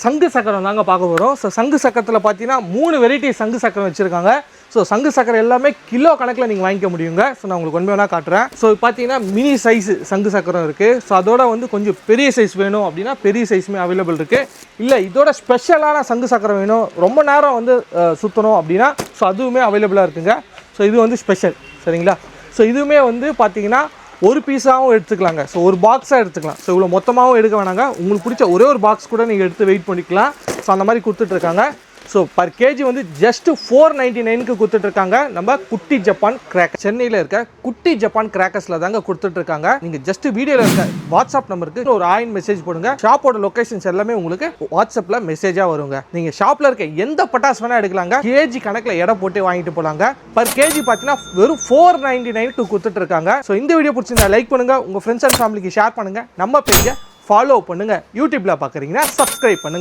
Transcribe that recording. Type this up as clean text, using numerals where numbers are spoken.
சங்கு சக்கரம் தாங்க பார்க்க போகிறோம். ஸோ சங்கு சக்கரத்தில் பார்த்தீங்கன்னா 3 வெரைட்டி சங்கு சக்கரம் வச்சுருக்காங்க. ஸோ சங்கு சக்கரம் எல்லாமே கிலோ கணக்கில் நீங்கள் வாங்கிக்க முடியுங்க. ஸோ நான் உங்களுக்கு ஒன்று வேணா காட்டுறேன். ஸோ பார்த்தீங்கன்னா மினி சைஸ் சங்கு சக்கரம் இருக்குது. ஸோ அதோட வந்து கொஞ்சம் பெரிய சைஸ் வேணும் அப்படின்னா பெரிய சைஸுமே அவைலபிள் இருக்குது. இல்லை இதோட ஸ்பெஷலான சங்கு சக்கரம் வேணும், ரொம்ப நேரம் வந்து சுற்றணும் அப்படின்னா ஸோ அதுவுமே அவைலபிளாக இருக்குங்க. ஸோ இது வந்து ஸ்பெஷல், சரிங்களா? ஸோ இதுவுமே வந்து பார்த்தீங்கன்னா ஒரு பீஸாகவும் எடுத்துக்கலாங்க. ஸோ ஒரு பாக்ஸாக எடுத்துக்கலாம். ஸோ இவ்வளோ மொத்தமாகவும் எடுக்க வேணாங்க, உங்களுக்கு பிடிச்ச ஒரே ஒரு பாக்ஸ் கூட நீங்கள் எடுத்து வெயிட் பண்ணிக்கலாம். ஸோ அந்த மாதிரி கொடுத்துட்ருக்காங்க. ஸோ பர் கேஜி வந்து ஜஸ்ட் 499க்கு கொடுத்துட்ருக்காங்க. நம்ம குட்டி ஜப்பான் கிராக்கர், சென்னையில் இருக்க குட்டி ஜப்பான் கிராக்கர்ஸில் தாங்க கொடுத்துட்ருக்காங்க. நீங்கள் ஜஸ்ட் வீடியோவில் இருக்க வாட்ஸ்அப் நம்பருக்கு ஒரு ஆயின் மெசேஜ் போடுங்க. ஷாப்போட லொக்கேஷன்ஸ் எல்லாமே உங்களுக்கு வாட்ஸ்அப்பில் மெசேஜாக வருங்க. நீங்கள் ஷாப்பில் இருக்க எந்த பட்டாசு வேணால் எடுக்கலாங்க. கேஜி கணக்கில் எடை போட்டு வாங்கிட்டு போகலாங்க. பர் கேஜி பார்த்தீங்கன்னா வெறும் 499க்கு கொடுத்துட்ருக்காங்க. ஸோ இந்த வீடியோ பிடிச்சிருந்தா லைக் பண்ணுங்கள், உங்கள் ஃப்ரெண்ட்ஸ் அண்ட் ஃபேமிலிக்கு ஷேர் பண்ணுங்கள், நம்ம பேஜை ஃபாலோ பண்ணுங்கள். யூடியூப்பில் பார்க்குறீங்கன்னா சப்ஸ்கிரைப் பண்ணுங்கள்.